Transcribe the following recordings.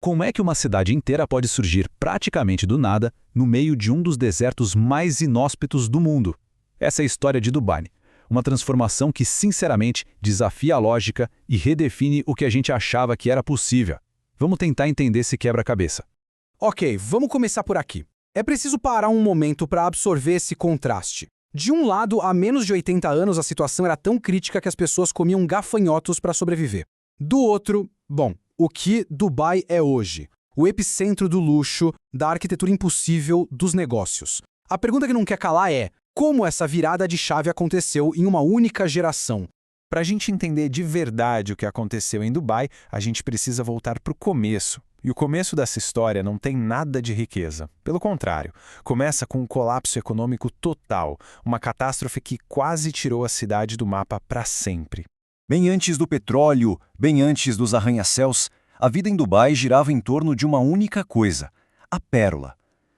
Como é que uma cidade inteira pode surgir praticamente do nada no meio de um dos desertos mais inóspitos do mundo? Essa é a história de Dubai. Uma transformação que, sinceramente, desafia a lógica e redefine o que a gente achava que era possível. Vamos tentar entender esse quebra-cabeça. Ok, vamos começar por aqui. É preciso parar um momento para absorver esse contraste. De um lado, há menos de 80 anos a situação era tão crítica que as pessoas comiam gafanhotos para sobreviver. Do outro, bom, o que Dubai é hoje? O epicentro do luxo, da arquitetura impossível, dos negócios. A pergunta que não quer calar é: como essa virada de chave aconteceu em uma única geração? Para a gente entender de verdade o que aconteceu em Dubai, a gente precisa voltar para o começo. E o começo dessa história não tem nada de riqueza. Pelo contrário, começa com um colapso econômico total, uma catástrofe que quase tirou a cidade do mapa para sempre. Bem antes do petróleo, bem antes dos arranha-céus, a vida em Dubai girava em torno de uma única coisa: a pérola.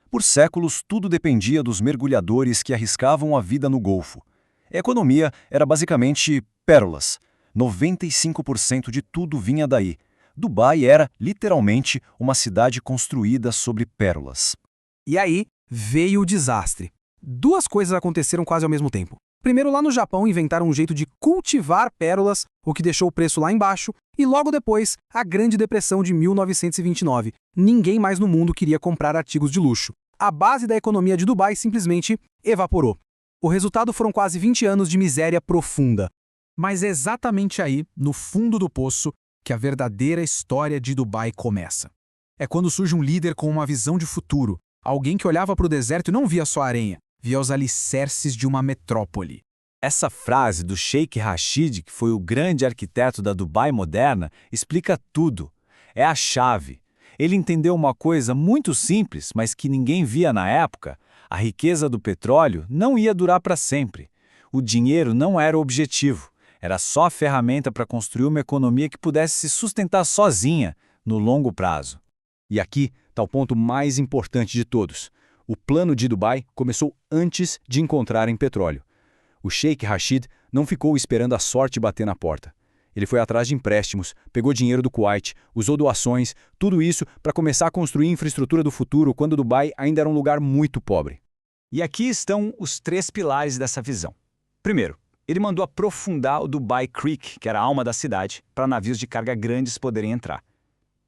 Por séculos, tudo dependia dos mergulhadores que arriscavam a vida no Golfo. A economia era basicamente pérolas. 95% de tudo vinha daí. Dubai era, literalmente, uma cidade construída sobre pérolas. E aí veio o desastre. Duas coisas aconteceram quase ao mesmo tempo. Primeiro, lá no Japão, inventaram um jeito de cultivar pérolas, o que deixou o preço lá embaixo, e logo depois, a Grande Depressão de 1929. Ninguém mais no mundo queria comprar artigos de luxo. A base da economia de Dubai simplesmente evaporou. O resultado foram quase 20 anos de miséria profunda. Mas é exatamente aí, no fundo do poço, que a verdadeira história de Dubai começa. É quando surge um líder com uma visão de futuro, alguém que olhava para o deserto e não via só areia, via os alicerces de uma metrópole. Essa frase do Sheikh Rashid, que foi o grande arquiteto da Dubai moderna, explica tudo. É a chave. Ele entendeu uma coisa muito simples, mas que ninguém via na época: a riqueza do petróleo não ia durar para sempre. O dinheiro não era o objetivo. Era só a ferramenta para construir uma economia que pudesse se sustentar sozinha, no longo prazo. E aqui está o ponto mais importante de todos. O plano de Dubai começou antes de encontrarem petróleo. O Sheikh Rashid não ficou esperando a sorte bater na porta. Ele foi atrás de empréstimos, pegou dinheiro do Kuwait, usou doações, tudo isso para começar a construir a infraestrutura do futuro quando Dubai ainda era um lugar muito pobre. E aqui estão os 3 pilares dessa visão. Primeiro, ele mandou aprofundar o Dubai Creek, que era a alma da cidade, para navios de carga grandes poderem entrar.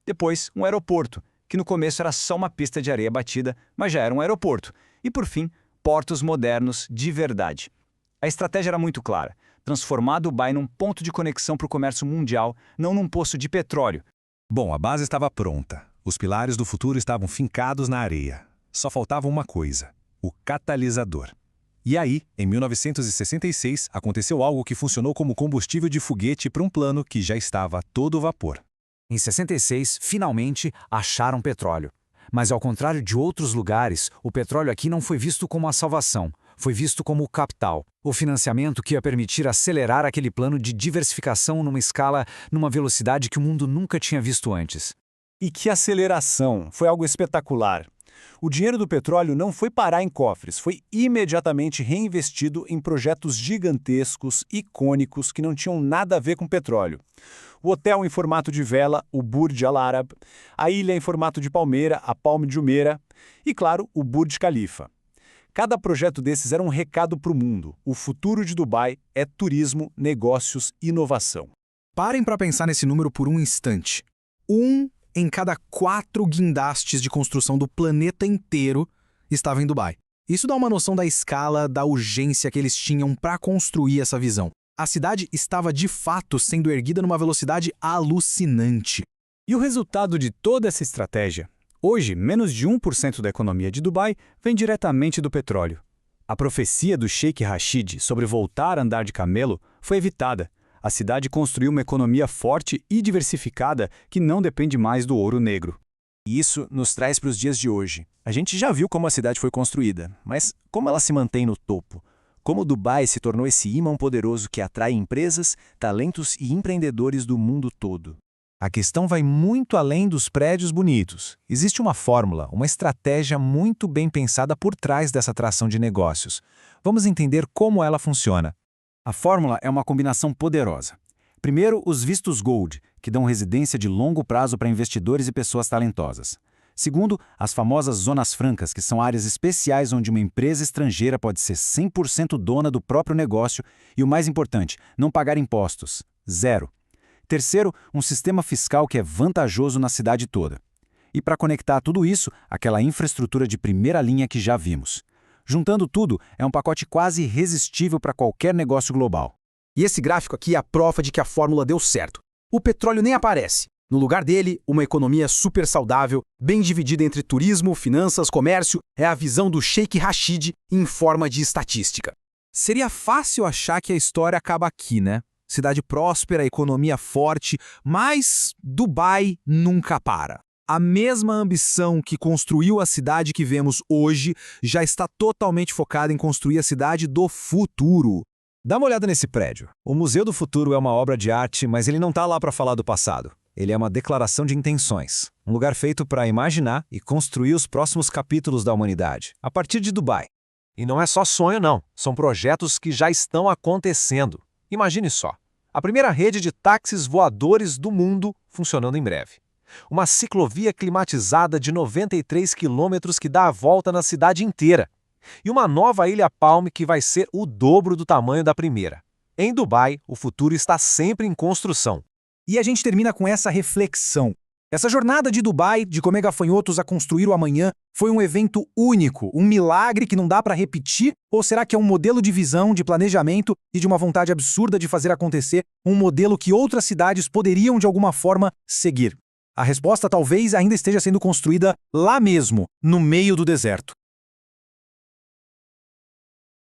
Depois, um aeroporto, que no começo era só uma pista de areia batida, mas já era um aeroporto. E por fim, portos modernos de verdade. A estratégia era muito clara: transformar Dubai num ponto de conexão para o comércio mundial, não num poço de petróleo. Bom, a base estava pronta. Os pilares do futuro estavam fincados na areia. Só faltava uma coisa: o catalisador. E aí, em 1966, aconteceu algo que funcionou como combustível de foguete para um plano que já estava a todo vapor. Em 66, finalmente, acharam petróleo. Mas ao contrário de outros lugares, o petróleo aqui não foi visto como a salvação. Foi visto como o capital, o financiamento que ia permitir acelerar aquele plano de diversificação numa velocidade que o mundo nunca tinha visto antes. E que aceleração! Foi algo espetacular. O dinheiro do petróleo não foi parar em cofres, foi imediatamente reinvestido em projetos gigantescos, icônicos, que não tinham nada a ver com petróleo. O hotel em formato de vela, o Burj Al Arab, a ilha em formato de palmeira, a Palm de Jumeirah, e, claro, o Burj Khalifa. Cada projeto desses era um recado para o mundo. O futuro de Dubai é turismo, negócios, inovação. Parem para pensar nesse número por um instante. 1 em cada 4 guindastes de construção do planeta inteiro estava em Dubai. Isso dá uma noção da escala, da urgência que eles tinham para construir essa visão. A cidade estava de fato sendo erguida numa velocidade alucinante. E o resultado de toda essa estratégia? Hoje, menos de 1% da economia de Dubai vem diretamente do petróleo. A profecia do Sheikh Rashid sobre voltar a andar de camelo foi evitada. A cidade construiu uma economia forte e diversificada que não depende mais do ouro negro. E isso nos traz para os dias de hoje. A gente já viu como a cidade foi construída, mas como ela se mantém no topo? Como Dubai se tornou esse ímã poderoso que atrai empresas, talentos e empreendedores do mundo todo? A questão vai muito além dos prédios bonitos. Existe uma fórmula, uma estratégia muito bem pensada por trás dessa atração de negócios. Vamos entender como ela funciona. A fórmula é uma combinação poderosa. Primeiro, os vistos Gold, que dão residência de longo prazo para investidores e pessoas talentosas. Segundo, as famosas zonas francas, que são áreas especiais onde uma empresa estrangeira pode ser 100% dona do próprio negócio e, o mais importante, não pagar impostos. 0. Terceiro, um sistema fiscal que é vantajoso na cidade toda. E para conectar tudo isso, aquela infraestrutura de primeira linha que já vimos. Juntando tudo, é um pacote quase irresistível para qualquer negócio global. E esse gráfico aqui é a prova de que a fórmula deu certo. O petróleo nem aparece. No lugar dele, uma economia super saudável, bem dividida entre turismo, finanças, comércio, é a visão do Sheikh Rashid em forma de estatística. Seria fácil achar que a história acaba aqui, né? Cidade próspera, economia forte, mas Dubai nunca para. A mesma ambição que construiu a cidade que vemos hoje já está totalmente focada em construir a cidade do futuro. Dá uma olhada nesse prédio. O Museu do Futuro é uma obra de arte, mas ele não está lá para falar do passado. Ele é uma declaração de intenções. Um lugar feito para imaginar e construir os próximos capítulos da humanidade, a partir de Dubai. E não é só sonho, não. São projetos que já estão acontecendo. Imagine só. A primeira rede de táxis voadores do mundo funcionando em breve. Uma ciclovia climatizada de 93 quilômetros que dá a volta na cidade inteira. E uma nova Ilha Palm que vai ser o dobro do tamanho da primeira. Em Dubai, o futuro está sempre em construção. E a gente termina com essa reflexão. Essa jornada de Dubai, de comer gafanhotos a construir o amanhã, foi um evento único, um milagre que não dá para repetir? Ou será que é um modelo de visão, de planejamento e de uma vontade absurda de fazer acontecer, um modelo que outras cidades poderiam de alguma forma seguir? A resposta talvez ainda esteja sendo construída lá mesmo, no meio do deserto.